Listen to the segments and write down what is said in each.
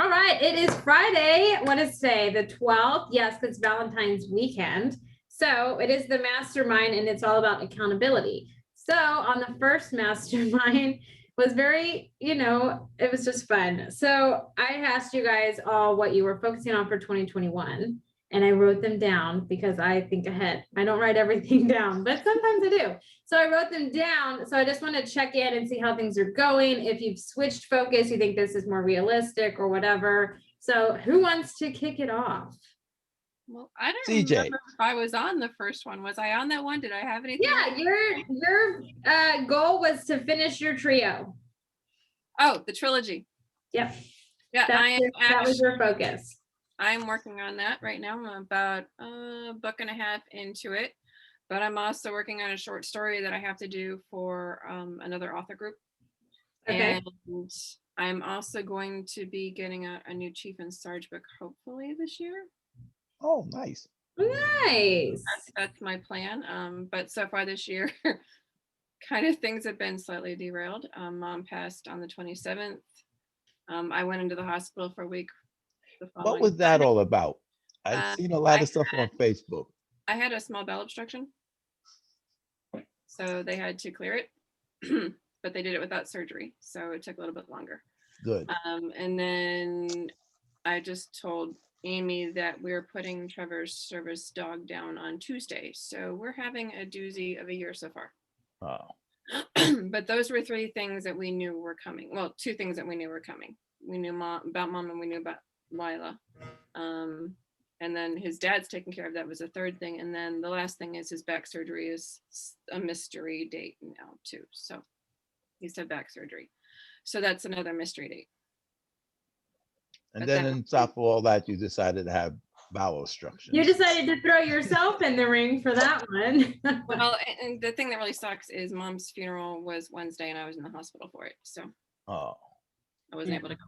All right, it is Friday. What is today? The 12th? Yes, because it's Valentine's weekend. So it is the mastermind and it's all about accountability. So on the first mastermind was very, it was just fun. So I asked you guys all what you were focusing on for 2021 and I wrote them down because I think ahead. I don't write everything down, but sometimes I do. So I wrote them down. So I just want to check in and see how things are going. If you've switched focus, you think this is more realistic or whatever. So who wants to kick it off? Well, I don't CJ. remember if I was on the first one. Was I on that one? Did I have anything? Yeah, your goal was to finish your trio. Oh, the trilogy. Yep. Yeah, that was your focus. I'm working on that right now. I'm about a book and a half into it, but I'm also working on a short story that I have to do for another author group. Okay. And I'm also going to be getting a new Chief and Sarge book hopefully this year. Oh, nice. Nice. That's my plan. But so far this year, kind of things have been slightly derailed. Mom passed on the 27th. I went into the hospital for a week. What was that all about? I've seen a lot of stuff on Facebook. I had a small bowel obstruction, so they had to clear it, but they did it without surgery, so it took a little bit longer. Good. And then I just told Amy that we're putting Trevor's service dog down on Tuesday, so we're having a doozy of a year so far. Oh. But those were three things that we knew were coming. Well, two things that we knew were coming. We knew about mom and we knew about Lila. And then his dad's taking care of that was the third thing. And then the last thing is his back surgery is a mystery date now too. So he's had back surgery. So that's another mystery date. And then on top of all that, you decided to have bowel obstruction. You decided to throw yourself in the ring for that one. Well, and the thing that really sucks is mom's funeral was Wednesday and I was in the hospital for it. So I wasn't able to go.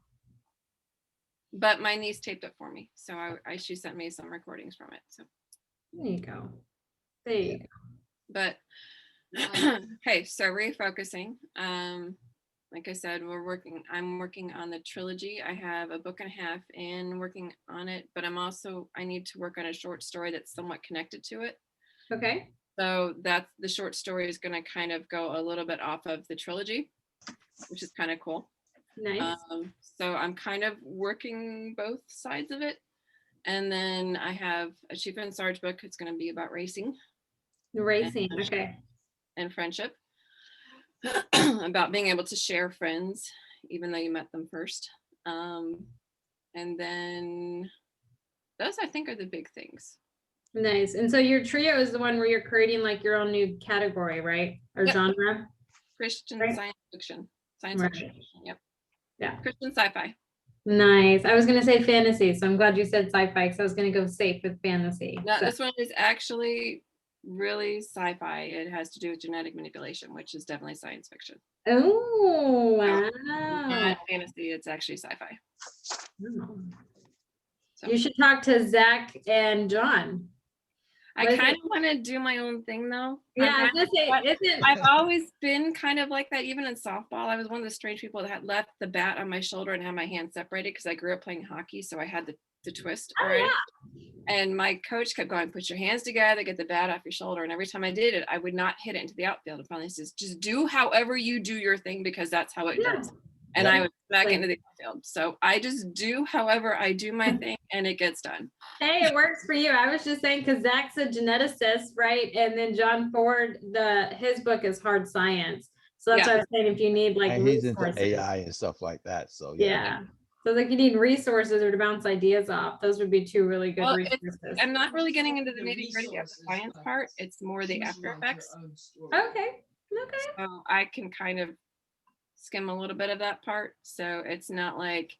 But my niece taped it for me. So she sent me some recordings from it. So there you go. There you go. But hey, so refocusing. Like I said, I'm working on the trilogy. I have a book and a half in working on it, but I need to work on a short story that's somewhat connected to it. Okay. So that's the short story is going to kind of go a little bit off of the trilogy, which is kind of cool. Nice. So I'm kind of working both sides of it. And then I have a Chief and Sarge book. It's going to be about racing. Okay. And friendship. About being able to share friends, even though you met them first. And then those I think are the big things. Nice. And so your trio is the one where you're creating like your own new category, right? Or genre? Christian science fiction. Science fiction. Yep. Yeah. Christian sci-fi. Nice. I was going to say fantasy, so I'm glad you said sci-fi because I was going to go safe with fantasy. No, this one is actually really sci-fi. It has to do with genetic manipulation, which is definitely science fiction. Oh, wow. Not fantasy, it's actually sci-fi. Oh. So. You should talk to Zach and John. I kind of want to do my own thing though. Yeah, I was gonna say, I've always been kind of like that. Even in softball, I was one of the strange people that had left the bat on my shoulder and had my hands separated because I grew up playing hockey, so I had the twist. Yeah. And my coach kept going, "Put your hands together, get the bat off your shoulder." And every time I did it, I would not hit it into the outfield. And finally, he says, "Just do however you do your thing because that's how it does." And I would smack into the outfield. So I just do however I do my thing and it gets done. Hey, it works for you. I was just saying because Zach's a geneticist, right? And then John Ford, his book is hard science. So that's what I was saying. If you need like and he's into AI and stuff like that. So yeah. So like you need resources or to bounce ideas off. Those would be two really good resources. I'm not really getting into the nitty-gritty of the science part. It's more the after effects. Okay. So I can kind of skim a little bit of that part, so it's not like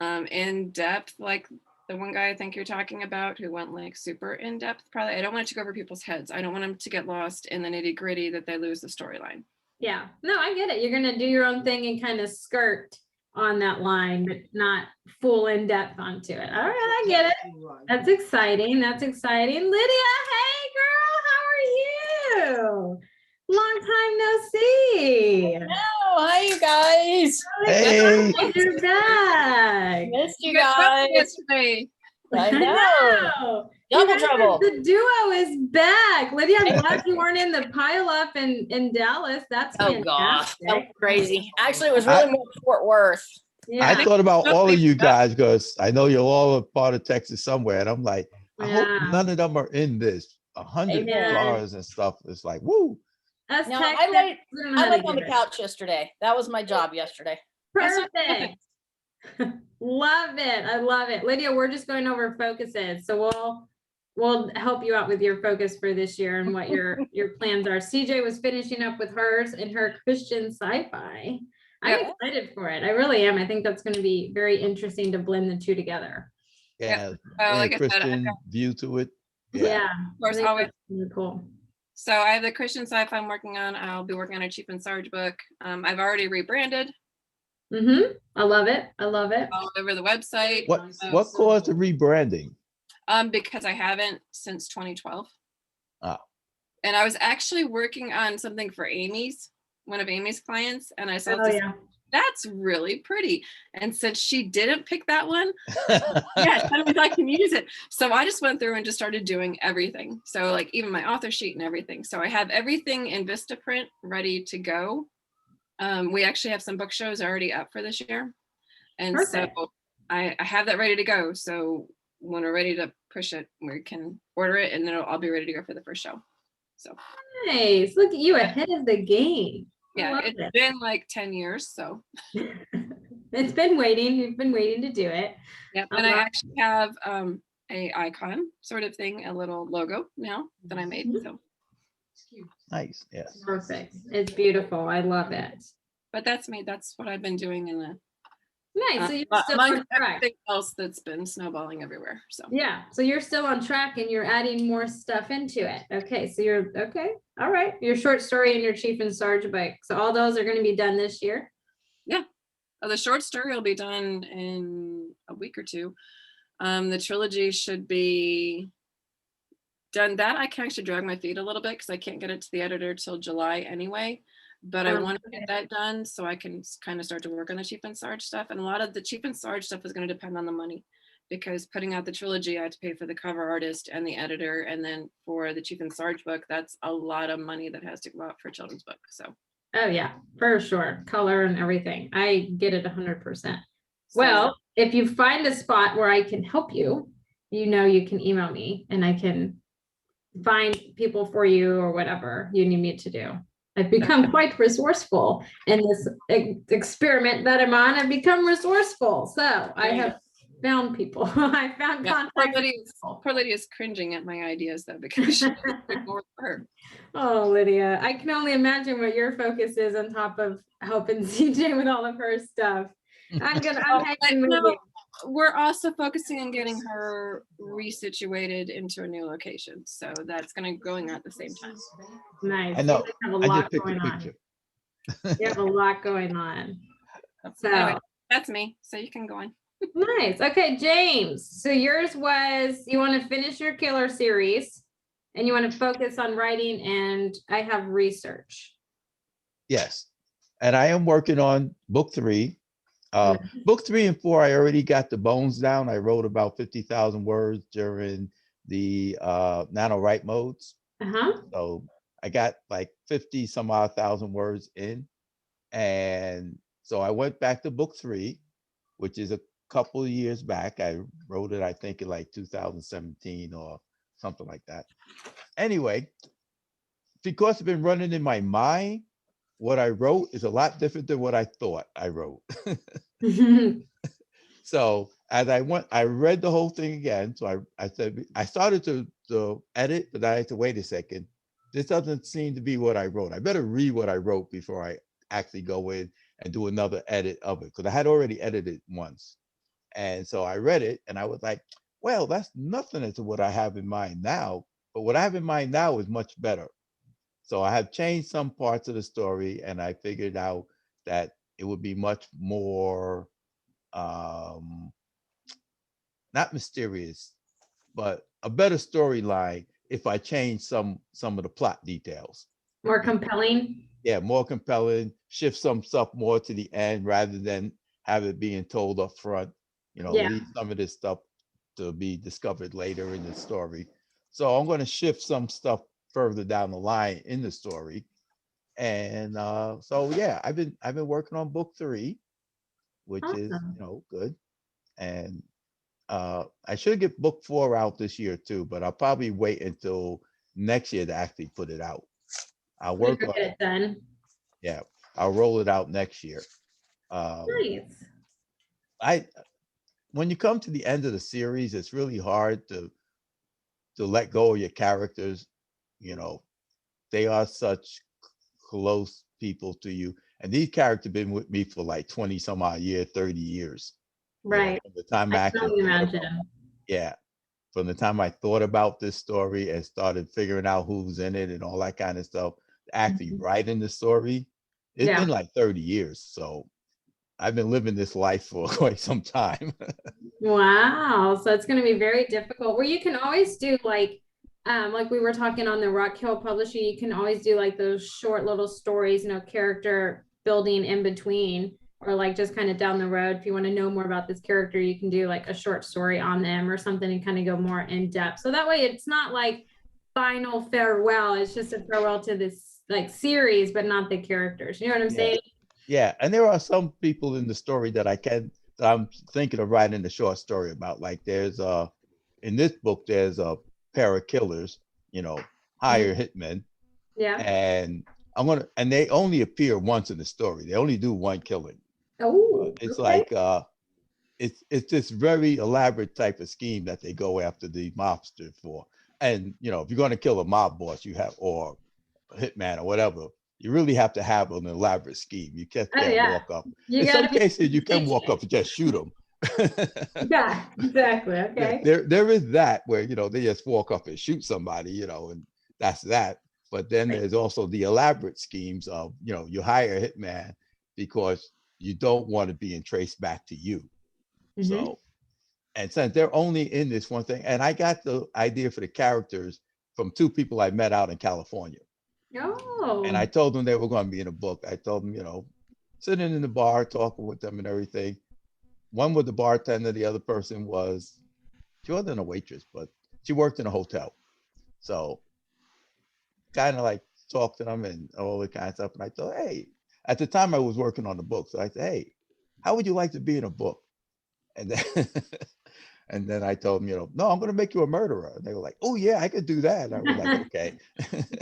in depth like the one guy I think you're talking about who went like super in depth. Probably I don't want it to go over people's heads. I don't want them to get lost in the nitty gritty that they lose the storyline. Yeah, no, I get it. You're gonna do your own thing and kind of skirt on that line, but not full in depth onto it. All right, I get it. That's exciting. Lydia, hey girl, how are you? Long time no see. Oh, hi, you guys. Hey, You're back. Missed you got company guys. yesterday. I know. know. Double You guys are- trouble. The duo is back. Lydia, I'm glad you weren't in the pile up in Dallas. That's Oh gosh, that was fantastic. crazy. Actually, it was really more Fort Worth. Yeah. I thought about all of you Yeah. guys because I know you're all a part of Texas somewhere, and I'm like, I hope Yeah. none of them are in this. 100 Amen. cars and stuff. It's like, woo. Us No, Texans, I laid, we don't know how I to laid on do the it. couch yesterday. That was my job yesterday. Perfect. Love it. I love it. Lydia, we're just going over focuses. So we'll help you out with your focus for this year and what your plans are. CJ was finishing up with hers and her Christian sci-fi. I'm Yep. excited for it. I really am. I think that's going to be very interesting to blend the two together. Yeah, Like bring a I said, Christian view to it. Yeah. Of course, I think always. that's really cool. So I have the Christian sci-fi I'm working on. I'll be working on a Chief and Sarge book. I've already rebranded I love it. I love it. all over the website. What caused the rebranding? Because I haven't since 2012. Ah. And I was actually working on something for one of Amy's clients, and I saw Oh yeah. that's really pretty. And since she didn't pick that one, yeah, that means I can use it. So I just went through and just started doing everything. So like even my author sheet and everything. So I have everything in Vistaprint ready to go. We actually have some book shows already up for this year. And Perfect. so I have that ready to go. So when we're ready to push it, we can order it and then I'll be ready to go for the first show. So Nice. Look at you ahead of the game. I yeah, love it's it. been like 10 years. So It's been waiting. You've been waiting to do it. yeah. I And I love actually have a icon sort of thing, a little logo now that I made. Mhm. So Nice, yes. Perfect. It's beautiful. I love it. but that's me. That's what I've been doing in the Nice. So you're still amongst on track. everything else that's been snowballing everywhere. So Yeah. So you're still on track and you're adding more stuff into it. Okay. So you're okay. All right. Your short story and your Chief and Sarge book. So all those are going to be done this year. the short story will be done in a week or two. The trilogy should be done. That I can actually drag my feet a little bit because I can't get it to the editor till July anyway. But I want to get that done so I can kind of start to work on the Chief and Sarge stuff. And a lot of the Chief and Sarge stuff is going to depend on the money, because putting out the trilogy, I have to pay for the cover artist and the editor. And then for the Chief and Sarge book, that's a lot of money that has to go out for a children's book. So Oh yeah, for sure. Color and everything. I get it 100%. so- Well, if you find a spot where I can help you, you can email me and I can find people for you or whatever you need me to do. I've become quite resourceful in this experiment that I'm on. I've become resourceful. So I have found people. I found yeah, contacts. poor Lydia is cringing at my ideas though, because she more for her. Oh, Lydia, I can only imagine what your focus is on top of helping CJ with all of her stuff. I'm hanging with you. We're also focusing on getting her resituated into a new location. So that's going on at the same time. Nice. I know. You have a I lot just picked going a on. picture. You have a lot going on. So Anyway, that's me. So you can go on. nice. Okay, James. So yours was you want to finish your killer series and you want to focus on writing, and I have research. Yes. And I am working on book 3. Book 3 and 4, I already got the bones down. I wrote about 50,000 words during the NaNoWrite modes. Uh-huh. So I got like 50 some odd thousand words in. And so I went back to book 3, which is a couple of years back. I wrote it, I think, in like 2017 or something like that. Anyway, because it's been running in my mind, what I wrote is a lot different than what I thought I wrote. So as I read the whole thing again. So I said, I started to edit, but I had to wait a second. This doesn't seem to be what I wrote. I better read what I wrote before I actually go in and do another edit of it, because I had already edited once. And so I read it and I was like, well, that's nothing to what I have in mind now. But what I have in mind now is much better. So I have changed some parts of the story, and I figured out that it would be much more not mysterious, but a better storyline if I change some of the plot details. More compelling. Yeah, more compelling, shift some stuff more to the end rather than have it being told up front. Yeah. Leave some of this stuff to be discovered later in the story. So I'm going to shift some stuff further down the line in the story. And so yeah, I've been working on book 3, which is Awesome. good. And I should get book 4 out this year too, but I'll probably wait until next year to actually put it out. I'll So you work on get it done. yeah, I'll roll it out next year. Nice. I When you come to the end of the series, it's really hard to let go of your characters. You know, they are such close people to you, and these characters been with me for like 20 some odd year, 30 years. Right. From the time I I can actually only thought imagine. about, yeah, from the time I thought about this story and started figuring out who's in it and all that kind of stuff, actually Mhm. writing the story, it's Yeah. been like 30 years. So I've been living this life for quite some time. Wow. So it's going to be very difficult. Where you can always do like we were talking on the Rock Hill Publishing, you can always do like those short little stories, character building in between, or like just kind of down the road. If you want to know more about this character, you can do like a short story on them or something and kind of go more in depth. So that way it's not like final farewell. It's just a farewell to this like series, but not the characters. You know what I'm Yeah. saying? Yeah, and there are some people in the story that I'm thinking of writing a short story about. Like there's in this book there's a pair of killers, hire hitmen, Yeah. and and they only appear once in the story. They only do one killing. Oh, It's okay. like it's this very elaborate type of scheme that they go after the mobster for. And if you're going to kill a mob boss, you have or a hitman or whatever, you really have to have an elaborate scheme. You just Oh can't yeah. walk up. You In some gotta be cases, you can walk sneaky. up and just shoot them. Yeah, exactly. Yeah, Okay. there is that where they just walk up and shoot somebody, and that's that. But then Right. there's also the elaborate schemes of you hire a hitman because you don't want it being traced back to you. Mhm. So, and since they're only in this one thing, and I got the idea for the characters from 2 people I met out in California. And I Oh, told them they were going to be in a book. I told them, sitting in the bar, talking with them and everything. One was the bartender. The other person she wasn't a waitress, but she worked in a hotel. So kind of like talked to them and all the kind of stuff. And I thought, hey, at the time I was working on the book. So I said, hey, how would you like to be in a book? And then, and then I told them, no, I'm going to make you a murderer. And they were like, oh yeah, I could do that. And I was like, okay.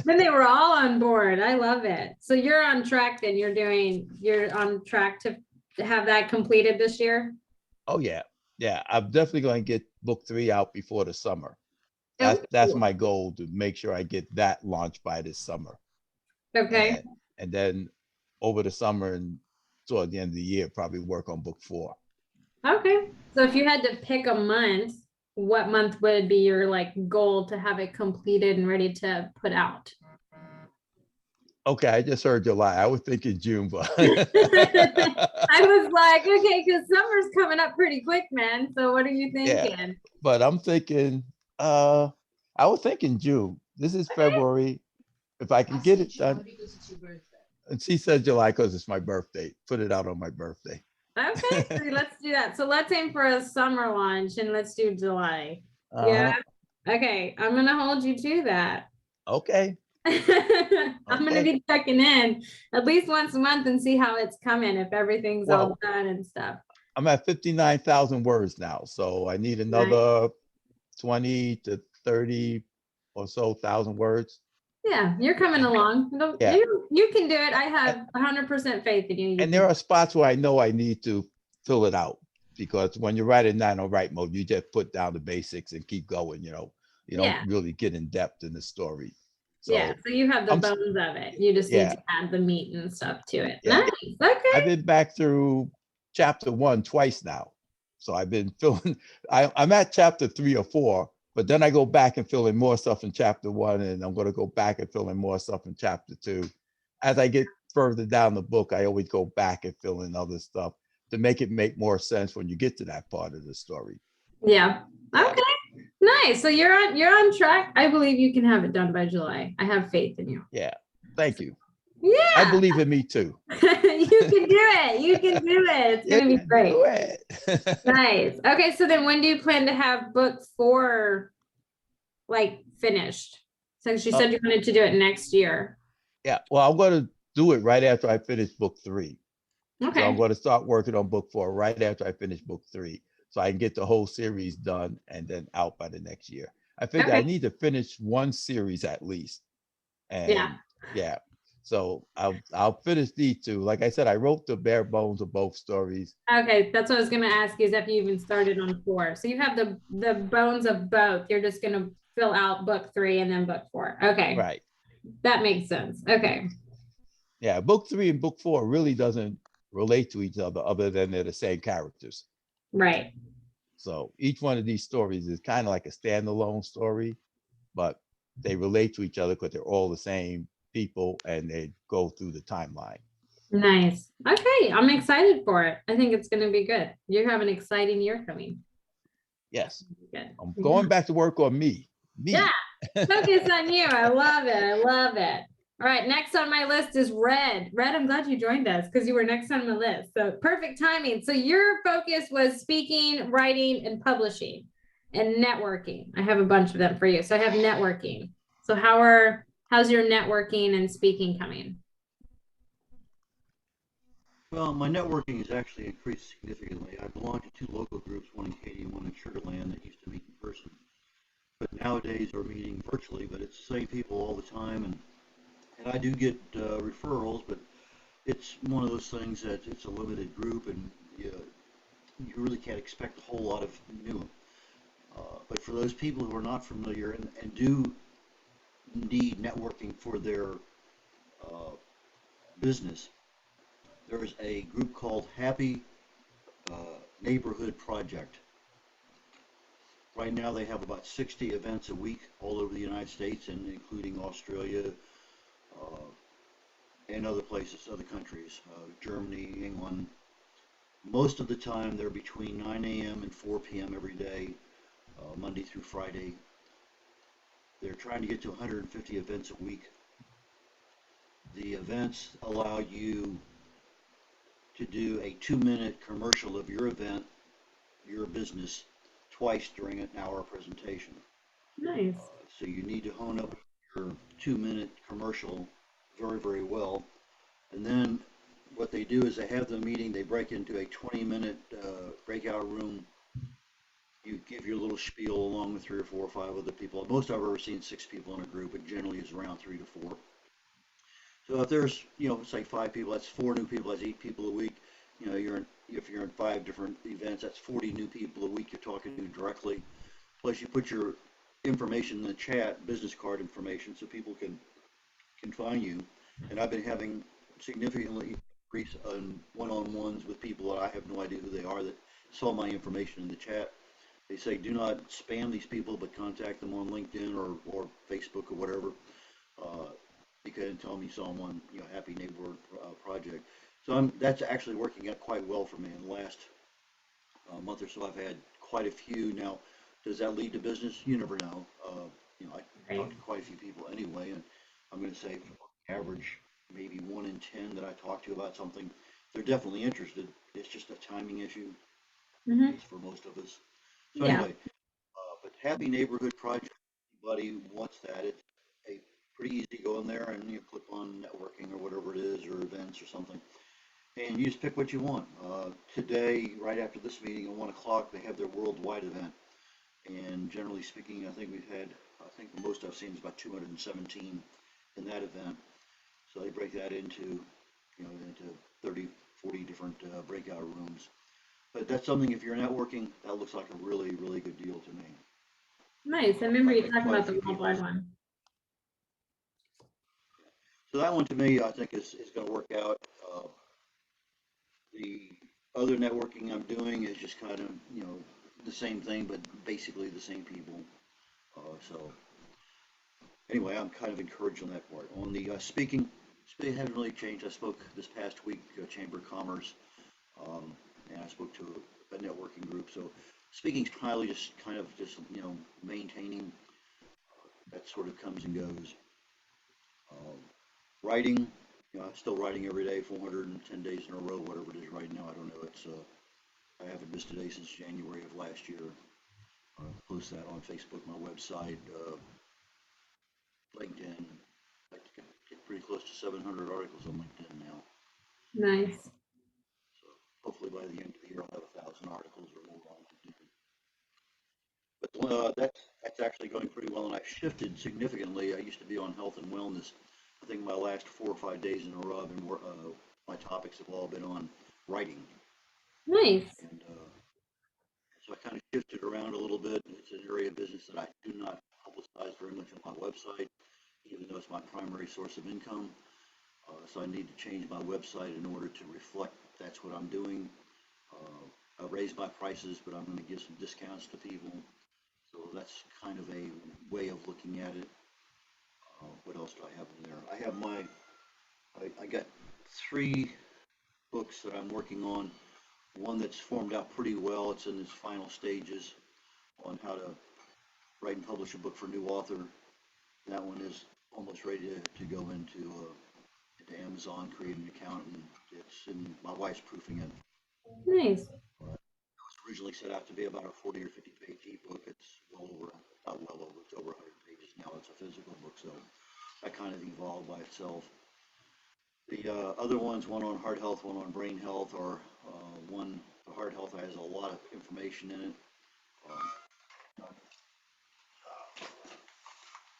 then they were all on board. I love it. So you're on track then. You're on track to have that completed this year. Oh yeah. Yeah. I'm definitely going to get book 3 out before the summer. Oh, That's my goal, to make sure I get that launched by this summer. okay. And then over the summer and toward the end of the year, probably work on book 4. Okay. So if you had to pick a month, what month would be your like goal to have it completed and ready to put out? Okay, I just heard July. I was thinking June, but I was like, okay, because summer's coming up pretty quick, man. So what are you yeah, thinking? but I'm thinking, I was thinking June. This is February. If I can get it done, and she said July because it's my birthday. Put it out on my birthday. Okay, so let's do that. So let's aim for a summer launch and let's do July. Uh-huh. Yeah. Okay, I'm gonna hold you to that. Okay. I'm gonna Okay. be checking in at least once a month and see how it's coming, if everything's all Well, done and stuff. I'm at 59,000 words now, so I need Nice. another 20 to 30 or so thousand words. Yeah, you're coming along. Yeah. You can do it. I have 100% faith in you. You And there are spots where I know I need to fill it out, because when you write in 9 on write mode, you just put down the basics and keep going. You don't Yeah. really get in depth in the story. So Yeah, so you have the I'm bones of it. You just need yeah, to add the meat and stuff to it. yeah. Nice. Okay. I've been back through chapter 1 twice now. So I've been filling, I'm at chapter 3 or 4, but then I go back and fill in more stuff in chapter 1, and I'm going to go back and fill in more stuff in chapter 2. As I get further down the book, I always go back and fill in other stuff to make it make more sense when you get to that part of the story. Yeah. Yeah. Okay. Nice. So you're on track. I believe you can have it done by July. I have faith in you. Yeah. Thank you. I Yeah, believe in me too. you can do it. You can do it. It's You gonna be can great. do it. Nice. Okay, so then when do you plan to have book 4 like finished? Since you said you wanted to do it next year. Yeah, well, I'm going to do it right after I finish book 3. So I'm Okay. going to start working on book 4 right after I finish book 3, so I can get the whole series done and then out by the next year. I figure I Okay. need to finish one series at least. Yeah. And yeah, so I'll finish these 2. Like I said, I wrote the bare bones of both stories. Okay, that's what I was gonna ask you, is if you even started on 4. So you have the bones of both. You're just gonna fill out book 3 and then book 4. Okay, Right. that makes sense. Okay. Yeah, book 3 and book 4 really doesn't relate to each other than they're the same characters. Right. So each one of these stories is kind of like a standalone story, but they relate to each other because they're all the same people and they go through the timeline. Nice. Okay, I'm excited for it. I think it's gonna be good. You have an exciting year coming. Yes, Good. I'm going back to work on me. Yeah. Focus on you. I love it. I love it. All right, next on my list is Red. Red, I'm glad you joined us because you were next on my list. So perfect timing. So your focus was speaking, writing, and publishing and networking. I have a bunch of them for you. So I have networking. So how's your networking and speaking coming? Well, my networking has actually increased significantly. I belong to 2 local groups, one in Katy and one in Sugar Land, that used to meet in person. But nowadays we're meeting virtually, but it's the same people all the time. And I do get referrals, but it's one of those things that it's a limited group and you really can't expect a whole lot of new. But for those people who are not familiar and do need networking for their business, there's a group called Happy Neighborhood Project. Right now they have about 60 events a week all over the United States and including Australia and other places, other countries, Germany, England. Most of the time they're between 9 a.m. and 4 p.m. every day, Monday through Friday. They're trying to get to 150 events a week. The events allow you to do a 2-minute commercial of your event, your business, twice during an hour presentation. Nice. So you need to hone up your 2-minute commercial very, very well. And then what they do is they have the meeting, they break into a 20-minute breakout room. You give your little spiel along with 3 or 4 or 5 other people. Most I've ever seen 6 people in a group. It generally is around 3 to 4. So if there's, say 5 people, that's 4 new people, that's 8 people a week. If you're in 5 different events, that's 40 new people a week you're talking to directly. Plus you put your information in the chat, business card information, so people can find you. And I've been having significantly increase on one-on-ones with people that I have no idea who they are that saw my information in the chat. They say do not spam these people, but contact them on LinkedIn or Facebook or whatever. You can tell them you saw them on Happy Neighborhood Project. So that's actually working out quite well for me. In the last month or so, I've had quite a few. Now, does that lead to business? You never know. I talk to quite a few people anyway, and I'm going to say, average, maybe 1 in 10 that I talk to about something, they're definitely interested. It's just a timing issue, Mm-hmm. for most of us. So Yeah. anyway, but Happy Neighborhood Project, anybody wants that, it's a pretty easy to go in there and you click on networking or whatever it is, or events or something, and you just pick what you want. Today, right after this meeting at 1 o'clock, they have their worldwide event, and generally speaking, I think the most I've seen is about 217 in that event. So they break that into 30, 40 different breakout rooms. But that's something, if you're networking, that looks like a really, really good deal to me. Nice. I remember I've you had talking quite a about the few people. worldwide one. So that one to me, I think is going to work out. The other networking I'm doing is just kind of, the same thing, but basically the same people. So anyway, I'm kind of encouraged on that part. On the speaking hasn't really changed. I spoke this past week, Chamber of Commerce, and I spoke to a networking group. So speaking's highly just maintaining. That sort of comes and goes. Writing, I'm still writing every day, 410 days in a row, whatever it is right now. I don't know. I haven't missed a day since January of last year. Post that on Facebook, my website, LinkedIn. I get pretty close to 700 articles on LinkedIn now. Nice. So hopefully by the end of the year, I'll have 1,000 articles or more on LinkedIn. But that's actually going pretty well, and I've shifted significantly. I used to be on health and wellness. I think my last 4 or 5 days in a row, I've been my topics have all been on writing. Nice. And so I kind of shifted around a little bit. It's an area of business that I do not publicize very much on my website, even though it's my primary source of income. So I need to change my website in order to reflect that's what I'm doing. I raised my prices, but I'm going to give some discounts to people. So that's kind of a way of looking at it. What else do I have in there? I have I got 3 books that I'm working on. One that's formed out pretty well. It's in its final stages on how to write and publish a book for a new author. That one is almost ready to go into Amazon, create an account, and my wife's proofing it. Nice. It was originally set out to be about a 40 or 50 page ebook. It's it's over 100 pages now. It's a physical book, so that kind of evolved by itself. The other ones, one on heart health, one on brain health, or the heart health has a lot of information in it.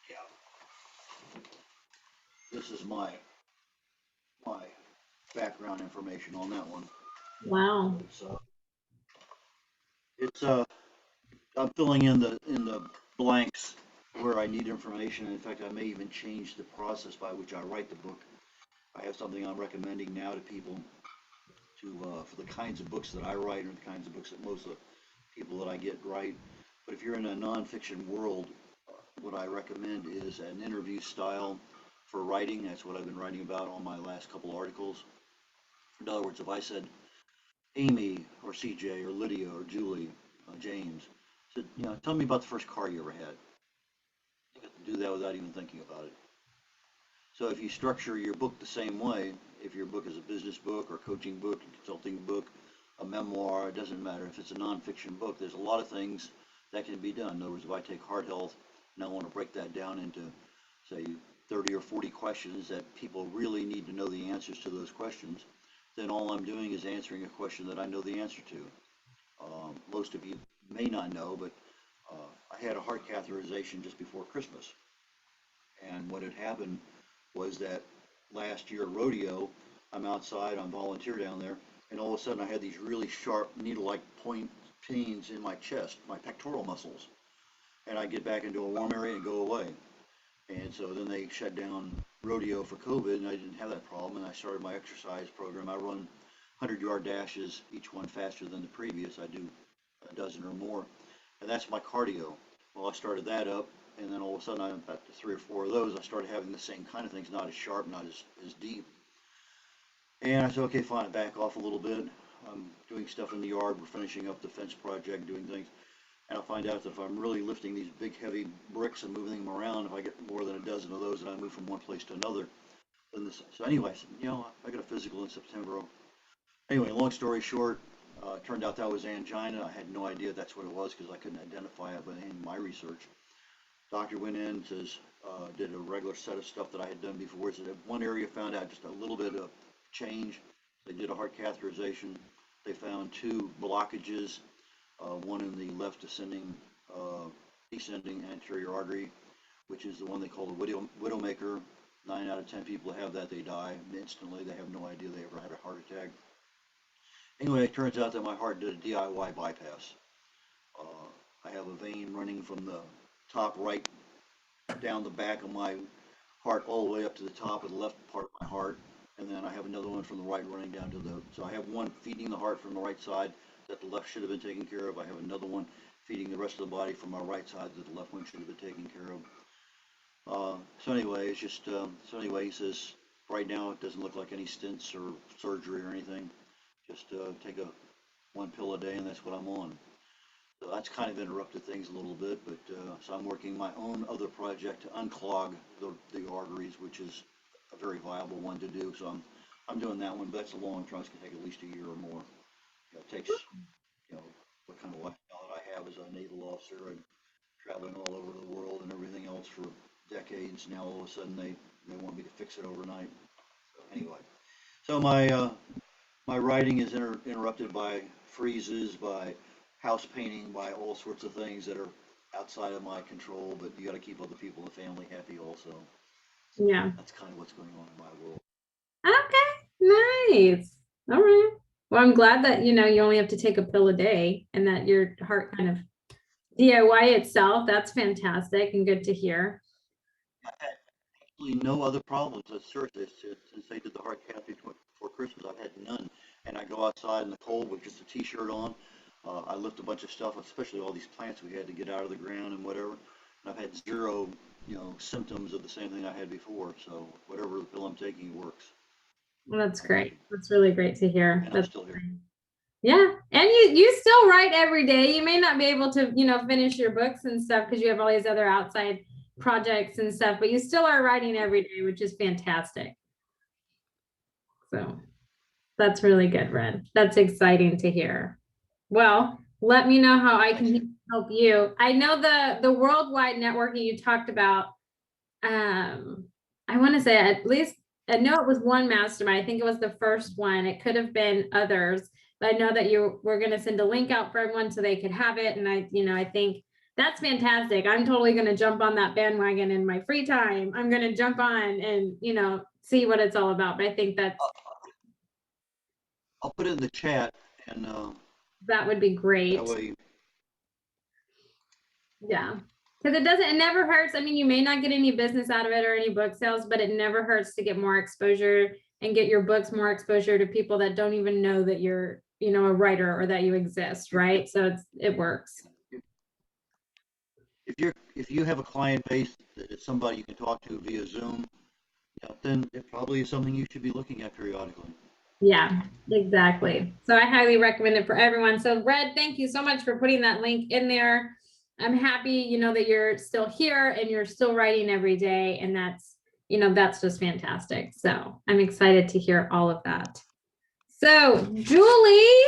Yeah. This is my background information on that one. Wow. I'm filling in the blanks where I need information. In fact, I may even change the process by which I write the book. I have something I'm recommending now to people for the kinds of books that I write or the kinds of books that most of the people that I get write. But if you're in a nonfiction world, what I recommend is an interview style for writing. That's what I've been writing about on my last couple articles. In other words, if I said Amy or CJ or Lydia or Julie, James, said, tell me about the first car you ever had. You have to do that without even thinking about it. So if you structure your book the same way, if your book is a business book or coaching book, a consulting book, a memoir, it doesn't matter. If it's a nonfiction book, there's a lot of things that can be done. In other words, if I take heart health and I want to break that down into, say, 30 or 40 questions that people really need to know the answers to those questions, then all I'm doing is answering a question that I know the answer to. Most of you may not know, but I had a heart catheterization just before Christmas. And what had happened was that last year at rodeo, I'm outside, I'm volunteer down there, and all of a sudden I had these really sharp needle-like point pains in my chest, my pectoral muscles. And I get back into a warm area and go away. And so then they shut down rodeo for COVID, and I didn't have that problem, and I started my exercise program. I run 100-yard dashes, each one faster than the previous. I do a dozen or more, and that's my cardio. Well, I started that up, and then all of a sudden, after 3 or 4 of those, I started having the same kind of things, not as sharp, not as deep. And I said, okay, fine, back off a little bit. I'm doing stuff in the yard. We're finishing up the fence project, doing things. And I'll find out that if I'm really lifting these big, heavy bricks and moving them around, if I get more than a dozen of those, and I move from one place to another, then this. So anyway, I said, I got a physical in September. Anyway, long story short, it turned out that was angina. I had no idea that's what it was because I couldn't identify it in my research. Doctor went in, did a regular set of stuff that I had done before. So one area found out just a little bit of change. They did a heart catheterization. They found 2 blockages, one in the left descending anterior artery, which is the one they call the widowmaker. 9 out of 10 people have that, they die instantly. They have no idea they ever had a heart attack. Anyway, it turns out that my heart did a DIY bypass. I have a vein running from the top right down the back of my heart all the way up to the top of the left part of my heart, and then I have another one from the right running down to so I have one feeding the heart from the right side that the left should have been taken care of. I have another one feeding the rest of the body from my right side that the left one should have been taken care of. So anyway, it's just, anyway, he says, right now it doesn't look like any stents or surgery or anything. Just take one pill a day, and that's what I'm on. So that's kind of interrupted things a little bit, but so I'm working my own other project to unclog the arteries, which is a a very viable one to do. So I'm doing that one, but that's a long term. It's gonna take at least a year or more. It takes, what kind of lifestyle that I have as a naval officer and traveling all over the world and everything else for decades. Now all of a sudden they want me to fix it overnight. So anyway, so my writing is interrupted by freezes, by house painting, by all sorts of things that are outside of my control, but you got to keep other people in the family happy also. Yeah. That's kind of what's going on in my world. Okay, nice. All right. Well, I'm glad that, you only have to take a pill a day and that your heart kind of DIY itself. That's fantastic and good to hear. I've had absolutely no other problems at church since they did the heart cath before Christmas. I've had none. And I go outside in the cold with just a t-shirt on. I lift a bunch of stuff, especially all these plants we had to get out of the ground and whatever. And I've had zero, symptoms of the same thing I had before. So whatever the pill I'm taking works. Well, that's great. That's really great to hear. And I'm That's still here. great. Yeah. And you still write every day. You may not be able to, finish your books and stuff because you have all these other outside projects and stuff, but you still are writing every day, which is fantastic. So that's really good, Red. That's exciting to hear. Well, let me know how I can help you. I know the worldwide networking you talked about. I want to say at least, I know it was one mastermind. I think it was the first one. It could have been others, but I know that you were going to send a link out for everyone so they could have it. And I think that's fantastic. I'm totally going to jump on that bandwagon in my free time. I'm going to jump on and, see what it's all about. But I think that's, I'll put it in the chat and that would be great. that way. Yeah. Because it never hurts. I mean, you may not get any business out of it or any book sales, but it never hurts to get more exposure and get your books more exposure to people that don't even know that you're, a writer or that you exist, right? So it works. If you have a client base that is somebody you can talk to via Zoom, then it probably is something you should be looking at periodically. Yeah, exactly. So I highly recommend it for everyone. So Red, thank you so much for putting that link in there. I'm happy, that you're still here and you're still writing every day. And that's just fantastic. So I'm excited to hear all of that. So Julie,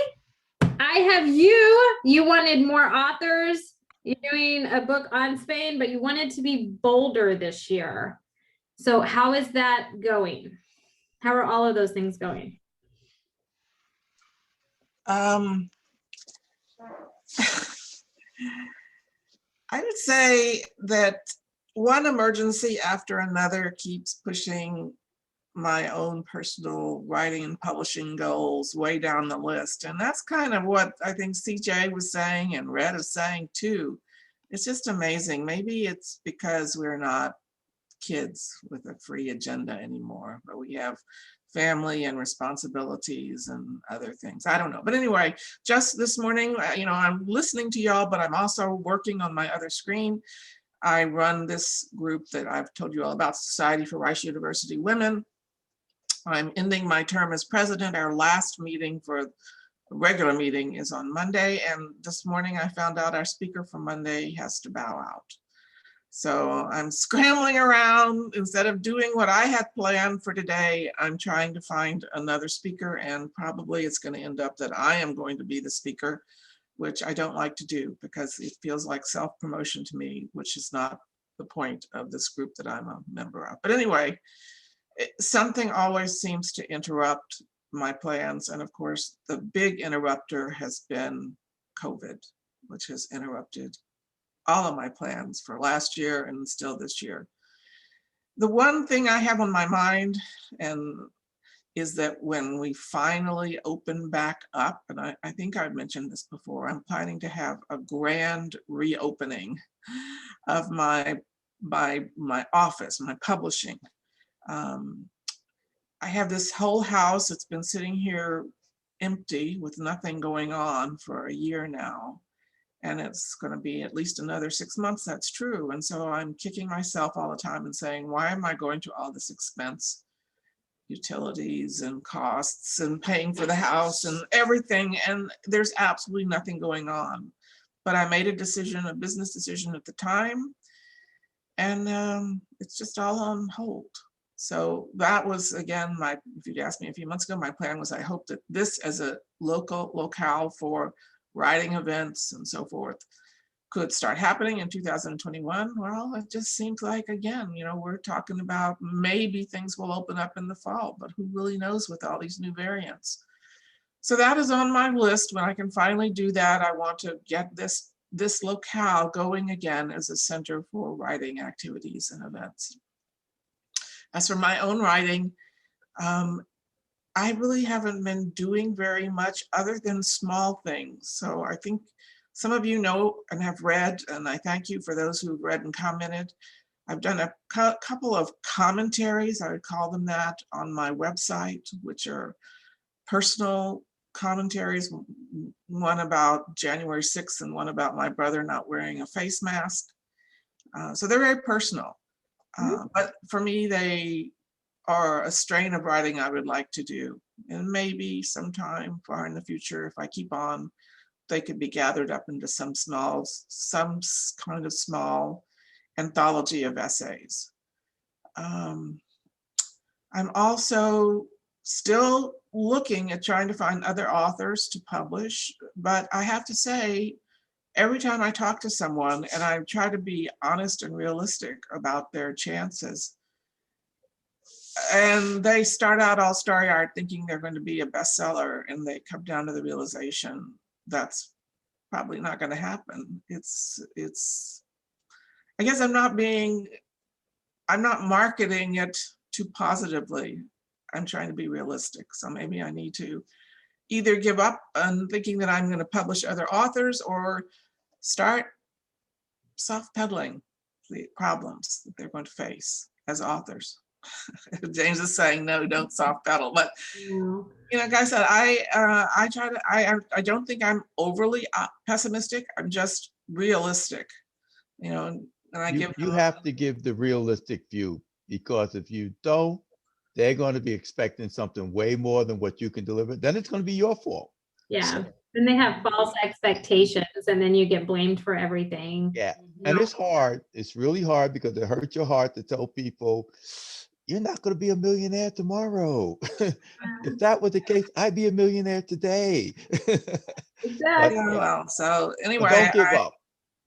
I have you wanted more authors. You're doing a book on Spain, but you wanted to be bolder this year. So how is that going? How are all of those things going? I would say that one emergency after another keeps pushing my own personal writing and publishing goals way down the list. And that's kind of what I think CJ was saying and Red is saying too. It's just amazing. Maybe it's because we're not kids with a free agenda anymore, but we have family and responsibilities and other things. I don't know. But anyway, just this morning, I'm listening to y'all, but I'm also working on my other screen. I run this group that I've told you all about, Society for Rice University Women. I'm ending my term as president. Our last meeting for a regular meeting is on Monday. And this morning I found out our speaker for Monday has to bow out. So I'm scrambling around. Instead of doing what I had planned for today, I'm trying to find another speaker, and probably it's going to end up that I am going to be the speaker, which I don't like to do because it feels like self-promotion to me, which is not the point of this group that I'm a member of. But anyway, something always seems to interrupt my plans. And of course, the big interrupter has been COVID, which has interrupted all of my plans for last year and still this year. The one thing I have on my mind is that when we finally open back up, and I think I've mentioned this before, I'm planning to have a grand reopening of my office, my publishing. I have this whole house. It's been sitting here empty with nothing going on for a year now. And it's going to be at least another 6 months, that's true. And so I'm kicking myself all the time and saying, why am I going to all this expense, utilities and costs and paying for the house and everything? And there's absolutely nothing going on. But I made a business decision at the time, and it's just all on hold. So that was, again, if you'd asked me a few months ago, my plan was I hope that this as a locale for writing events and so forth could start happening in 2021. Well, it just seems like, again, we're talking about maybe things will open up in the fall, but who really knows with all these new variants. So that is on my list. When I can finally do that, I want to get this locale going again as a center for writing activities and events. As for my own writing, I really haven't been doing very much other than small things. So I think some of you know and have read, and I thank you for those who've read and commented. I've done a couple of commentaries, I would call them that, on my website, which are personal commentaries, one about January 6th and one about my brother not wearing a face mask. So they're very personal. But for me, they are a strain of writing I would like to do. And maybe sometime far in the future, if I keep on, they could be gathered up into some kind of small anthology of essays. I'm also still looking at trying to find other authors to publish, but I have to say, every time I talk to someone and I try to be honest and realistic about their chances, and they start out all starry-eyed thinking they're going to be a bestseller, and they come down to the realization that's probably not going to happen. I guess I'm not marketing it too positively. I'm trying to be realistic. So maybe I need to either give up on thinking that I'm going to publish other authors or start soft pedaling the problems that they're going to face as authors. James is saying, no, don't soft pedal. But, like I said, I don't think I'm overly pessimistic. I'm just realistic, and you have to give the realistic view, because if you don't, they're going to be expecting something way more than what you can deliver. Then it's going to be your fault. Yeah. And they have false expectations, and then you get blamed for everything. Yeah. And it's hard. It's really hard, because it hurts your heart to tell people you're not going to be a millionaire tomorrow. If that was the case, I'd be a millionaire today. Exactly. Well, so anyway, don't give up.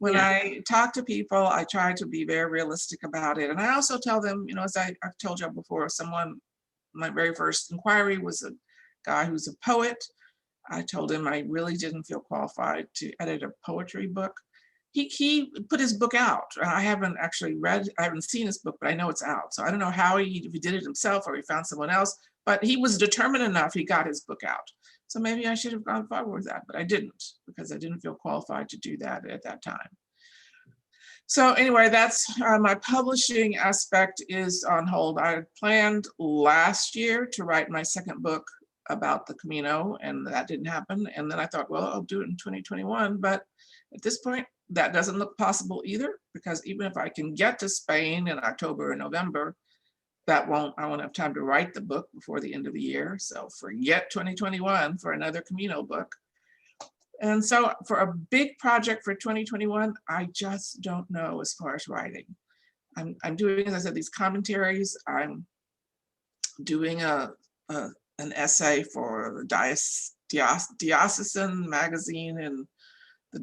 When I talk to people, I try to be very realistic about it. And I also tell them, as I've told you before, my very first inquiry was a guy who's a poet. I told him I really didn't feel qualified to edit a poetry book. He put his book out. I haven't seen his book, but I know it's out. So I don't know if he did it himself or he found someone else, but he was determined enough, he got his book out. So maybe I should have gone forward with that, but I didn't, because I didn't feel qualified to do that at that time. So anyway, that's my publishing aspect is on hold. I had planned last year to write my second book about the Camino, and that didn't happen. And then I thought, well, I'll do it in 2021. But at this point, that doesn't look possible either, because even if I can get to Spain in October and November, I won't have time to write the book before the end of the year. So forget 2021 for another Camino book. And so for a big project for 2021, I just don't know as far as writing. I'm doing, as I said, these commentaries. I'm doing an essay for the Diocesan magazine and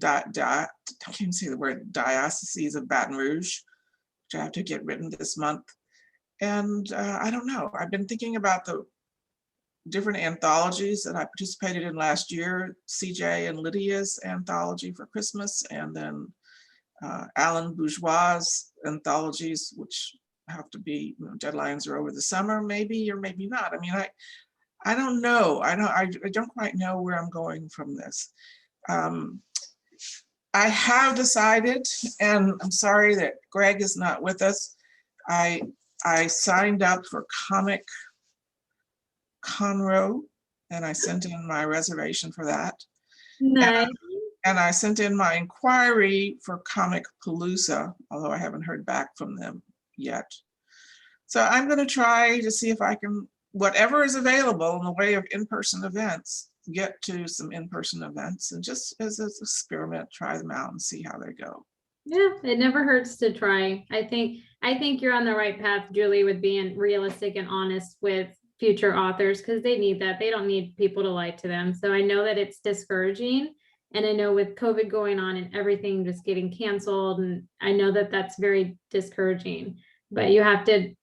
I can't even say the word, Diocese of Baton Rouge, which I have to get written this month. And I don't know, I've been thinking about the different anthologies that I participated in last year, CJ and Lydia's anthology for Christmas, and then Alan Bourgeois' anthologies, which have to be, deadlines are over the summer, maybe, or maybe not. I mean, I don't know. I don't quite know where I'm going from this. I have decided, and I'm sorry that Greg is not with us, I signed up for Comic Conroe, and I sent in my reservation for that. Nice. And I sent in my inquiry for Comic Palooza, although I haven't heard back from them yet. So I'm going to try to see if I can, whatever is available in the way of in-person events, get to some in-person events, and just as an experiment, try them out and see how they go. Yeah, it never hurts to try. I think you're on the right path, Julie, with being realistic and honest with future authors because they need that. They don't need people to lie to them. So I know that it's discouraging. And I know with COVID going on and everything just getting canceled, and I know that that's very discouraging. But you have to,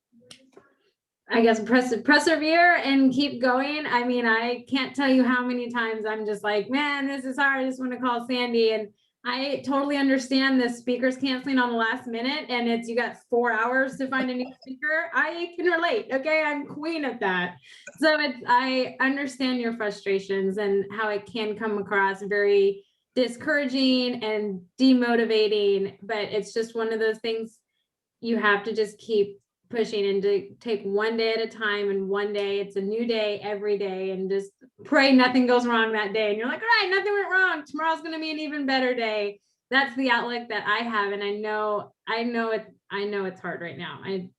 I guess, persevere and keep going. I mean, I can't tell you how many times I'm just like, man, this is hard. I just want to call Sandy. And I totally understand the speakers canceling on the last minute, and it's you got 4 hours to find a new speaker. I can relate. Okay, I'm queen of that. So I understand your frustrations and how it can come across very discouraging and demotivating, but it's just one of those things you have to just keep pushing and to take one day at a time, and one day it's a new day every day, and just pray nothing goes wrong that day, and you're like, all right, nothing went wrong, tomorrow's going to be an even better day. That's the outlook that I have, and I know it's hard right now. I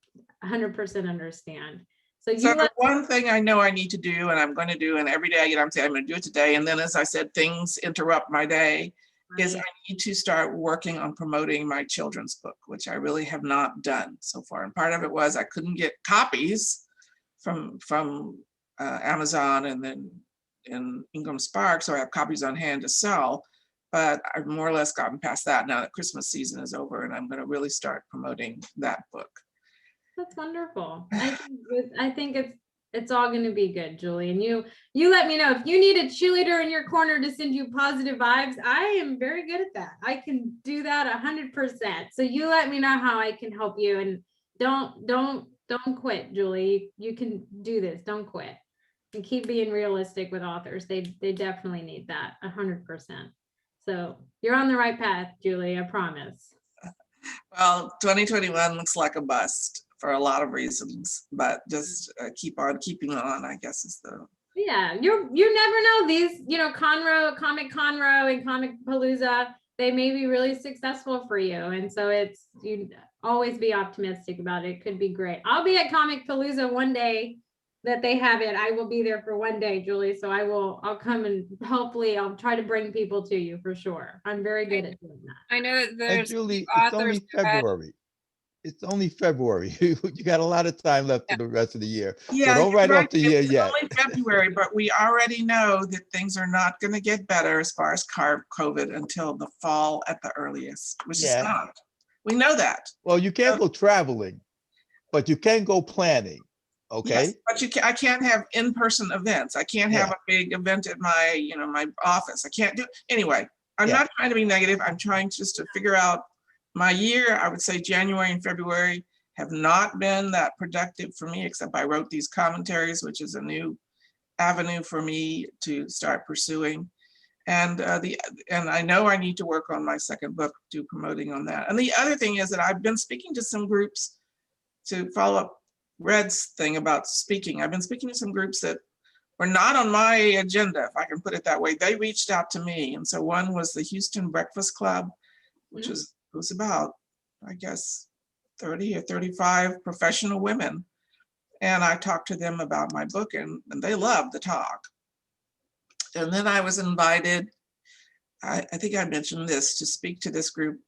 100% understand. So So you the one thing I know I need to do, and I'm going to do, and every day I get, I'm saying I'm going to do it today. And then, as I said, things interrupt my day, is I need to start working on promoting my children's book, which I really have not done so far. And part of it was I couldn't get copies from Amazon and then in Ingram Spark, so I have copies on hand to sell. But I've more or less gotten past that now that Christmas season is over, and I'm going to really start promoting that book. That's wonderful. I think it's all going to be good, Julie. And you let me know if you need a cheerleader in your corner to send you positive vibes. I am very good at that. I can do that 100%. So you let me know how I can help you, and don't quit, Julie. You can do this. Don't quit, and keep being realistic with authors. They definitely need that 100%. So you're on the right path, Julie. I promise. Well, 2021 looks like a bust for a lot of reasons, but just keep on keeping on, I guess is the. Yeah, you never know. These, Comic Conroe and Comic Palooza, they may be really successful for you. And so you always be optimistic about it. It could be great. I'll be at Comic Palooza one day that they have it. I will be there for one day, Julie. So I'll come, and hopefully I'll try to bring people to you for sure. I'm very good at doing that. I know that And there's Julie, it's only authors who had- February. It's only February. You got a lot of time left for the rest of the year. So Yeah, don't you're write right. off the year It's yet. only February, but we already know that things are not going to get better as far as COVID until the fall at the earliest, which is Yeah. not. We know that. Well, you can't go traveling, but you can go planning. Okay. Yes, but I can't have in-person events. I can't have Yeah. a big event at my, my office. I can't do, anyway, I'm Yeah. not trying to be negative. I'm trying just to figure out my year. I would say January and February have not been that productive for me, except I wrote these commentaries, which is a new avenue for me to start pursuing. And and I know I need to work on my second book, do promoting on that. And the other thing is that I've been speaking to some groups to follow up Red's thing about speaking. I've been speaking to some groups that were not on my agenda, if I can put it that way. They reached out to me. And so one was the Houston Breakfast Club, which was about, I guess, 30 or 35 professional women. And I talked to them about my book, and they loved the talk. And then I was invited, I think I mentioned this, to speak to this group,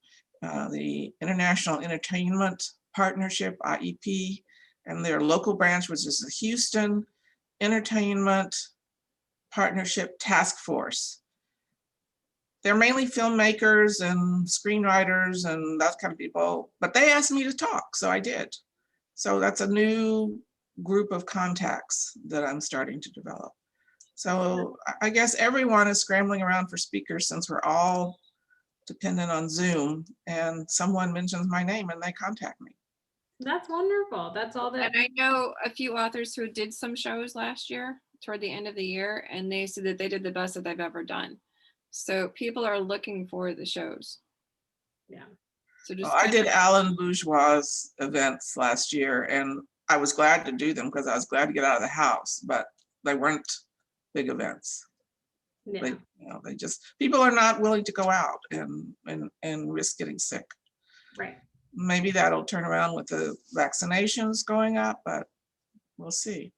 the International Entertainment Partnership, IEP, and their local branch, which is the Houston Entertainment Partnership Task Force. They're mainly filmmakers and screenwriters and that kind of people, but they asked me to talk, so I did. So that's a new group of contacts that I'm starting to develop. So I guess everyone is scrambling around for speakers since we're all dependent on Zoom, and someone mentions my name and they contact me. That's wonderful. That's all that. And I know a few authors who did some shows last year toward the end of the year, and they said that they did the best that they've ever done. So people are looking for the shows. Yeah. So just Well, I did Alan Bourgeois' events last year, and I was glad to do them because I was glad to get out of the house, but they weren't big events. Yeah. They just, people are not willing to go out and risk getting sick. Right. Maybe that'll turn around with the vaccinations going up, but we'll see.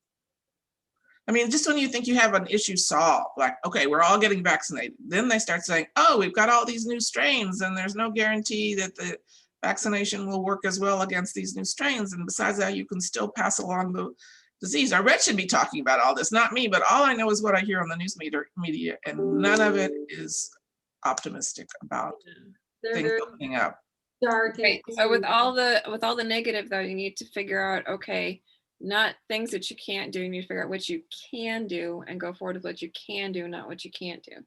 I mean, just when you think you have an issue solved, like, okay, we're all getting vaccinated, then they start saying, oh, we've got all these new strains and there's no guarantee that the vaccination will work as well against these new strains. And besides that, you can still pass along the disease. Our Red should be talking about all this, not me, but all I know is what I hear on the news media, and none of it is optimistic about They're things very opening up. dark. and Right. So with gloomy. all the negative though, you need to figure out, okay, not things that you can't do. You need to figure out what you can do and go forward with what you can do, not what you can't do.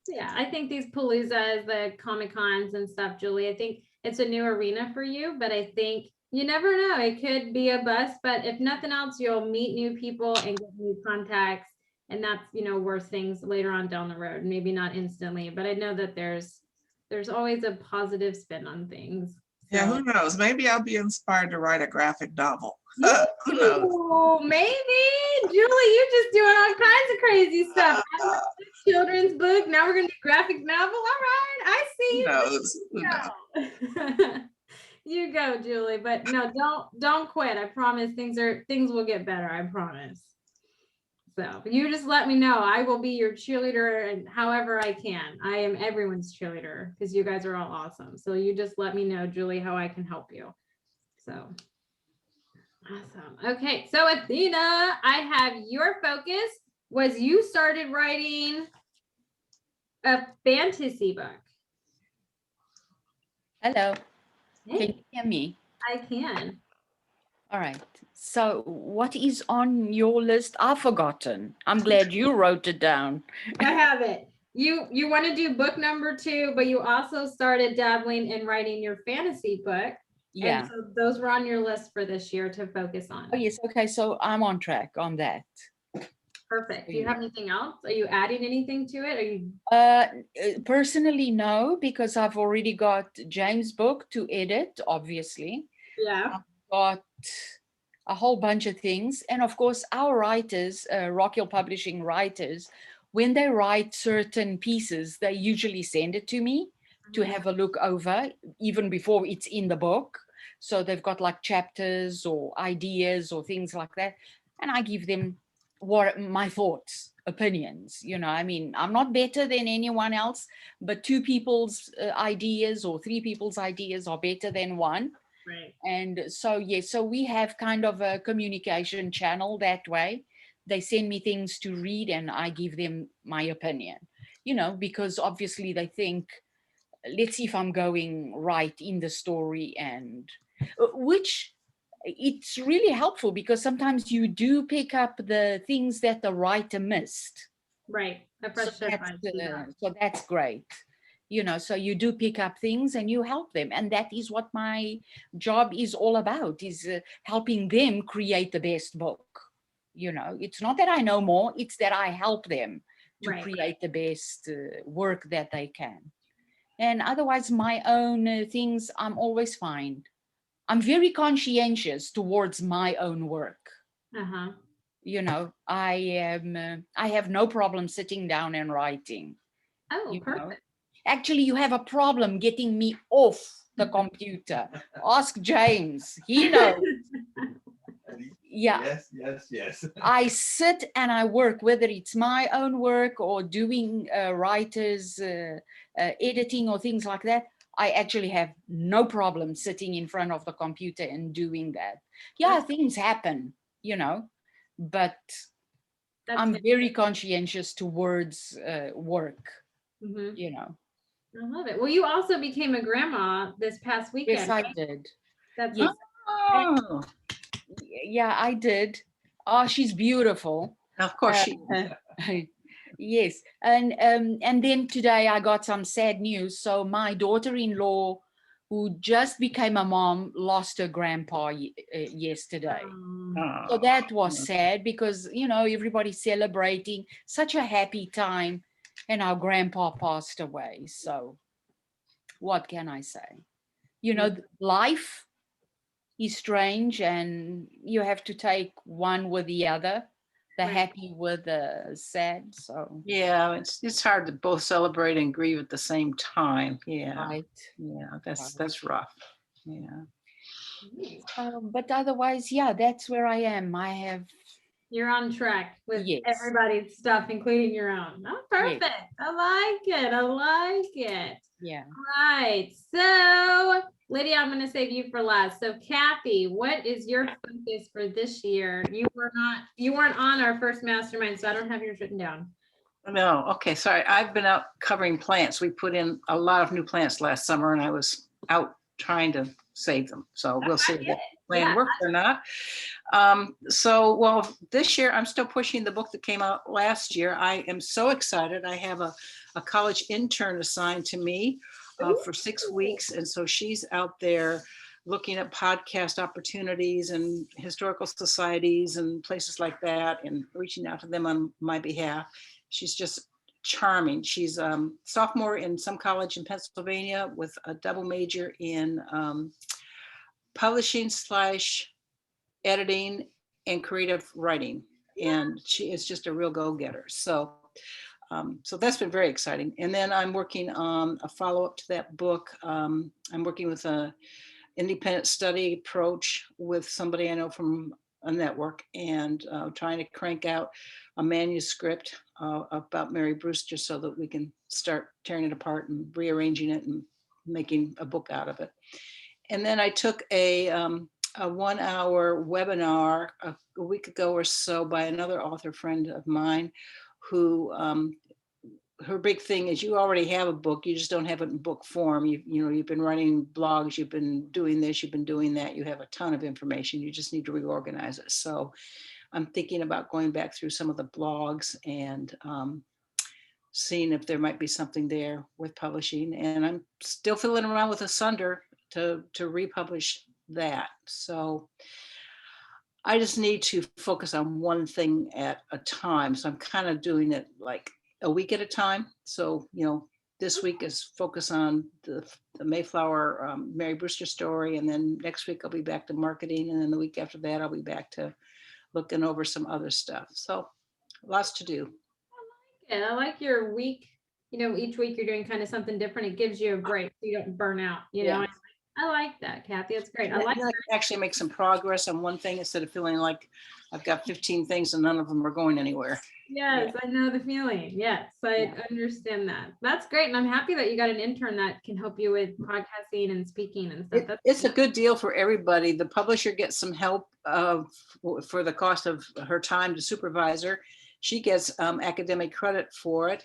Yeah, I think these paloozas, the Comic Cons and stuff, Julie, I think it's a new arena for you, but I think you never know. It could be a bust, but if nothing else, you'll meet new people and get new contacts. And that's, worth things later on down the road. Maybe not instantly, but I know that there's always a positive spin on things. Yeah, So- who knows? Maybe I'll be inspired to write a graphic novel. Who knows? Ooh, maybe. Julie, you're just doing all kinds of crazy stuff. I love the children's book. Now we're gonna do graphic novel. All right, I see Who you. knows? Who knows? Go. You go, Julie. But no, don't quit. I promise things will get better. I promise. So you just let me know. I will be your cheerleader and however I can. I am everyone's cheerleader because you guys are all awesome. So you just let me know, Julie, how I can help you. So awesome. Okay, so Athena, I have your focus was you started writing a fantasy book. Hello, can Hey, you hear me? I can. All right. So what is on your list? I've forgotten. I'm glad you wrote it down. I have it. You want to do book number 2, but you also started dabbling in writing your fantasy book. Yeah. And so those were on your list for this year to focus on. Oh, yes. Okay. So I'm on track on that. Perfect. Do you have anything else? Are you adding anything to it? Are you? Personally, no, because I've already got James' book to edit, obviously. Yeah. Got a whole bunch of things. And of course, our writers, Rock Hill Publishing writers, when they write certain pieces, they usually send it to me to have a look over, even before it's in the book. So they've got like chapters or ideas or things like that. And I give them what my thoughts, opinions. I mean, I'm not better than anyone else, but 2 people's ideas or 3 people's ideas are better than one. Right. And so, yes, so we have kind of a communication channel that way. They send me things to read and I give them my opinion, because obviously they think, let's see if I'm going right in the story, and which it's really helpful because sometimes you do pick up the things that the writer missed. Right. So that's great. So you do pick up things and you help them. And that is what my job is all about, is helping them create the best book. It's not that I know more, it's that I help them to create the best work that they can. And otherwise, my own things, I'm always fine. I'm very conscientious towards my own work. Uh-huh. I have no problem sitting down and writing. Oh, perfect. Actually, you have a problem getting me off the computer. Ask James, he knows. Yeah. Yes. I sit and I work, whether it's my own work or doing writers, editing or things like that. I actually have no problem sitting in front of the computer and doing that. Yeah, things happen, but I'm very conscientious towards work, I love it. Well, you also became a grandma this past weekend. Yes, I did. That's Yes. Oh, Yeah, I did. Oh, she's beautiful. of course she. Yes, and then today I got some sad news. So my daughter-in-law, who just became a mom, lost her grandpa yesterday. So that was sad because everybody's celebrating such a happy time, and our grandpa passed away. So what can I say? Life is strange, and you have to take one with the other, the happy with the sad. So Yeah, it's hard to both celebrate and grieve at the same time. Yeah, right. yeah, that's rough. Yeah. But otherwise, yeah, that's where I am. I have You're on track with Yes. everybody's stuff, including your own. Oh, perfect. I like it. I like it. Yeah. Right. So, Lydia, I'm going to save you for last. So, Kathy, what is your focus for this year? You weren't on our first mastermind, so I don't have yours written down. No, okay, sorry. I've been out covering plants. We put in a lot of new plants last summer and I was out trying to save them. So we'll see if that plan Yeah. works or not. Well, this year I'm still pushing the book that came out last year. I am so excited. I have a college intern assigned to me for 6 weeks. And so she's out there looking at podcast opportunities and historical societies and places like that and reaching out to them on my behalf. She's just charming. She's sophomore in some college in Pennsylvania with a double major in publishing / editing and creative writing. And she is just a real go-getter. So that's been very exciting. And then I'm working on a follow-up to that book. I'm working with a independent study approach with somebody I know from a network and trying to crank out a manuscript about Mary Brewster so that we can start tearing it apart and rearranging it and making a book out of it. And then I took a 1-hour webinar a week ago or so by another author friend of mine who her big thing is you already have a book, you just don't have it in book form. You've been writing blogs, you've been doing this, you've been doing that, you have a ton of information, you just need to reorganize it. So I'm thinking about going back through some of the blogs and seeing if there might be something there with publishing. And I'm still fiddling around with Asunder to republish that. So I just need to focus on one thing at a time. So I'm kind of doing it like a week at a time. So, this week is focus on the Mayflower Mary Brewster story. And then next week I'll be back to marketing. And then the week after that, I'll be back to looking over some other stuff. So lots to do. And I like your week, each week you're doing kind of something different. It gives you a break so you don't burn out, Yeah. I like that, Kathy. That's great. I And like I can actually make some progress on one thing instead of feeling like I've got 15 things and none of them are going anywhere. Yes, I know the feeling. Yes, I understand that. That's great. And I'm happy that you got an intern that can help you with podcasting and speaking and stuff. It's a good deal for everybody. The publisher gets some help for the cost of her time to supervise her. She gets academic credit for it.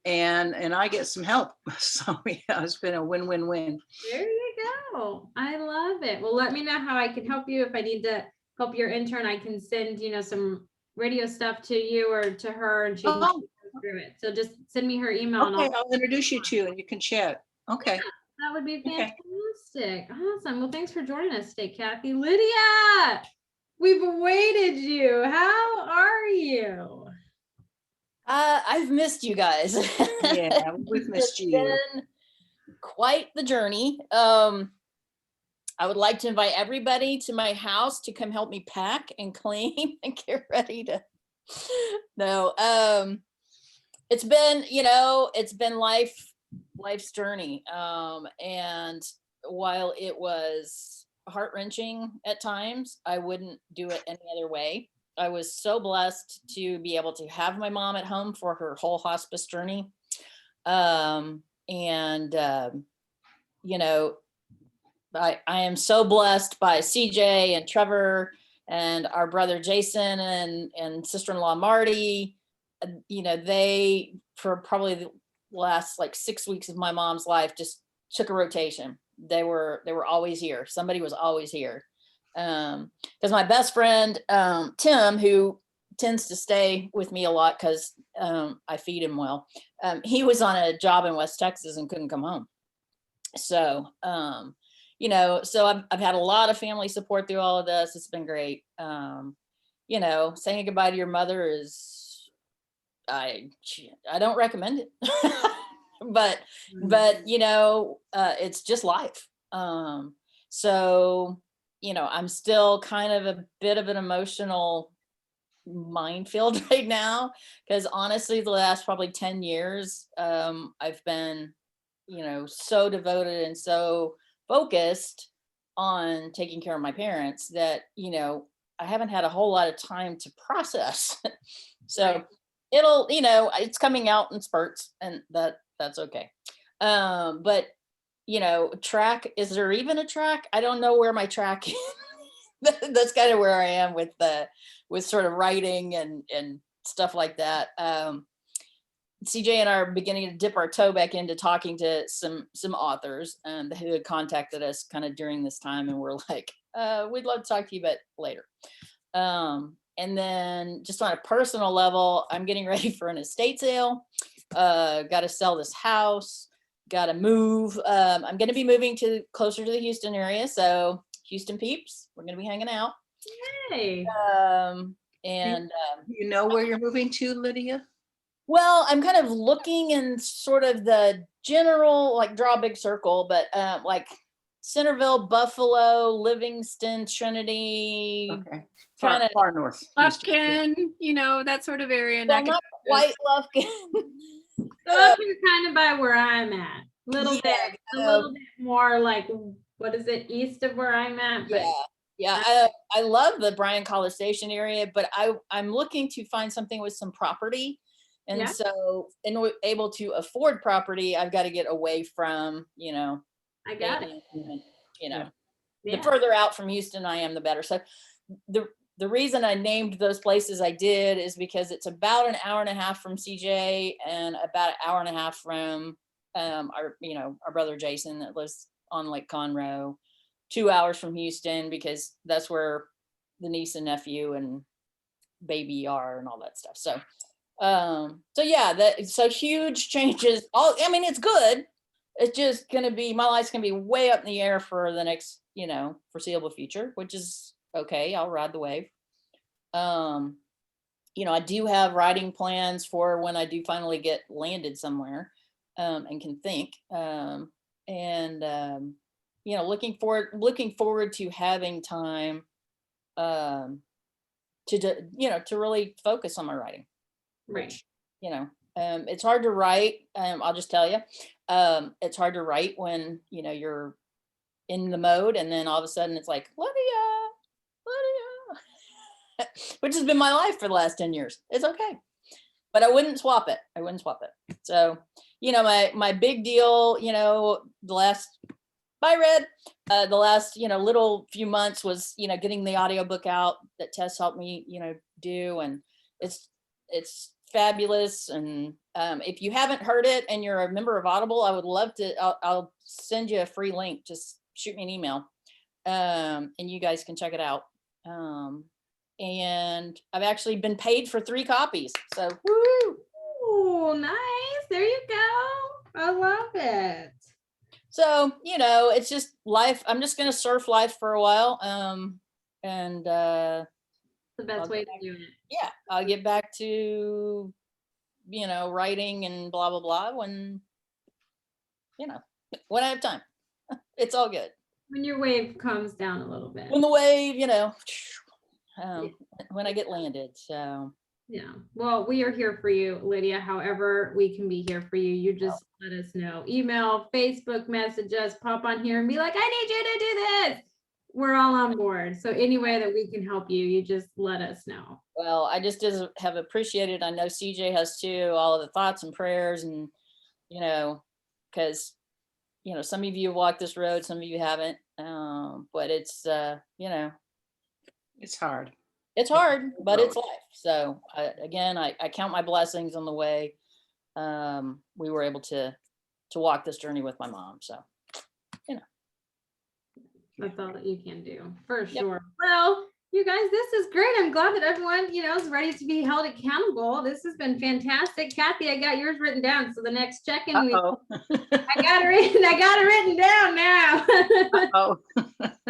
And I get some help. So yeah, it's been a win-win-win. There you go. I love it. Well, let me know how I can help you. If I need to help your intern, I can send, some radio stuff to you or to her and she can go through it. So just send me her email. Okay, and I'll introduce you to and you can chat. Okay. that would be Okay. fantastic. Awesome. Well, thanks for joining us today, Kathy. Lydia, we've awaited you. How are you? I've missed you guys. Yeah, we've missed you. It's been quite the journey. I would like to invite everybody to my house to come help me pack and clean and get ready to. No, it's been life's journey. And while it was heart-wrenching at times, I wouldn't do it any other way. I was so blessed to be able to have my mom at home for her whole hospice journey. I am so blessed by CJ and Trevor and our brother Jason and sister-in-law Marty. They, for probably the last 6 weeks of my mom's life, just took a rotation. They were always here. Somebody was always here. Because my best friend, Tim, who tends to stay with me a lot because I feed him well, he was on a job in West Texas and couldn't come home. So, so I've had a lot of family support through all of this. It's been great. Saying goodbye to your mother is, I don't recommend it, but it's just life. So, I'm still kind of a bit of an emotional minefield right now, because honestly, the last probably 10 years, I've been, so devoted and so focused on taking care of my parents that, I haven't had a whole lot of time to process. So Right. it'll, it's coming out in spurts, and that's okay. But track, is there even a track? I don't know where my track is. That's kind of where I am with sort of writing and stuff like that. CJ and I are beginning to dip our toe back into talking to some authors who had contacted us kind of during this time, and we're like, we'd love to talk to you, but later. And then just on a personal level, I'm getting ready for an estate sale. Got to sell this house, got to move. I'm going to be moving closer to the Houston area. So Houston peeps, we're going to be hanging out. Hey. And You know where you're moving to, Lydia? well, I'm kind of looking in sort of the general, like draw a big circle, but like Centerville, Buffalo, Livingston, Trinity, Okay. kind of Far north. Houston. Lufkin, that sort of area. well, not quite Lufkin. Lufkin's kind of by where I'm at. Little bit, a Yeah, little bit more like, what is it, east of where I'm at? But yeah. I love the Bryan College Station area, but I'm looking to find something with some property. And Yeah. so in able to afford property, I've got to get away from, I got it. the Yeah. further out from Houston I am, the better. So the reason I named those places I did is because it's about an hour and a half from CJ and about an hour and a half from our brother Jason that lives on Lake Conroe, 2 hours from Houston, because that's where the niece and nephew and baby are and all that stuff. So so huge changes. It's good. It's just gonna be, my life's gonna be way up in the air for the next, foreseeable future, which is okay. I'll ride the wave. I do have writing plans for when I do finally get landed somewhere, and can think. Looking forward to having time, to really focus on my writing. Right. Which, it's hard to write. I'll just tell you, it's hard to write when, you're in the mode, and then all of a sudden it's like, Lydia, which has been my life for the last 10 years. It's okay. But I wouldn't swap it. So, my big deal, the last little few months was, getting the audiobook out that Tess helped me, do. And it's fabulous. And if you haven't heard it and you're a member of Audible, I would love to, I'll send you a free link. Just shoot me an email, and you guys can check it out. And I've actually been paid for 3 copies. So, woo! Oh, nice. There you go. I love it. So, it's just life. I'm just going to surf life for a while. The best way to do it. Yeah, I'll get back to, writing and blah, blah, blah when I have time. It's all good. When your wave comes down a little bit. When the wave, when I get landed. So. Yeah. Well, we are here for you, Lydia. However, we can be here for you. You just let us know. Email, Facebook, message us, pop on here and be like, I need you to do this. We're all on board. So any way that we can help you, you just let us know. Well, I just have appreciated, I know CJ has too, all of the thoughts and prayers, and, because, some of you have walked this road, some of you haven't, but it's, It's hard. It's hard, but it's life. So I count my blessings on the way we were able to walk this journey with my mom. So, That's all that you can do, for sure. Well, you guys, this is great. I'm glad that everyone, is ready to be held accountable. This has been fantastic. Kathy, I got yours written down. So the next check-in, I got it written down now.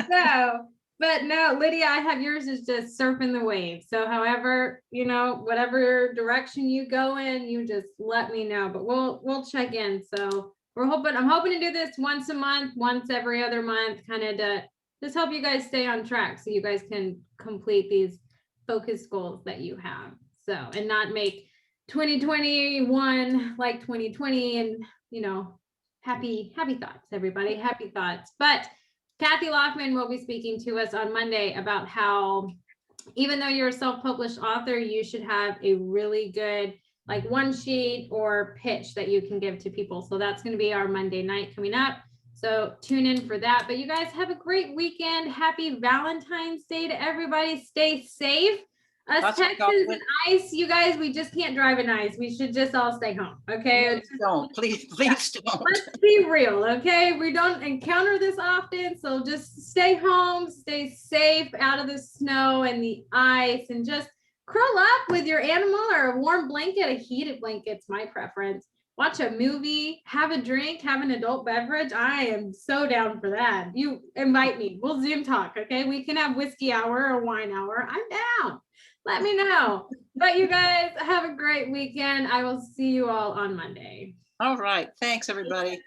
So, but no, Lydia, I have yours is just surfing the wave. So however, whatever direction you go in, you just let me know, but we'll check in. So I'm hoping to do this once a month, once every other month, kind of to just help you guys stay on track so you guys can complete these focus goals that you have. So, and not make 2021 like 2020, and happy thoughts, everybody, happy thoughts. But Kathy Lockman will be speaking to us on Monday about how even though you're a self-published author, you should have a really good like one sheet or pitch that you can give to people. So that's going to be our Monday night coming up. So tune in for that. But you guys have a great weekend. Happy Valentine's Day to everybody. Stay safe. Us Lots of Texans and chocolate. ice, you guys, we just can't drive in ice. We should just all stay home. Okay. Please don't, please don't. Let's be real, okay? We don't encounter this often, so just stay home, stay safe out of the snow and the ice, and just curl up with your animal or a warm blanket. A heated blanket's my preference. Watch a movie, have a drink, have an adult beverage. I am so down for that. You invite me, we'll Zoom talk, okay? We can have whiskey hour or wine hour. I'm down. Let me know. But you guys have a great weekend. I will see you all on Monday. All right, thanks, everybody.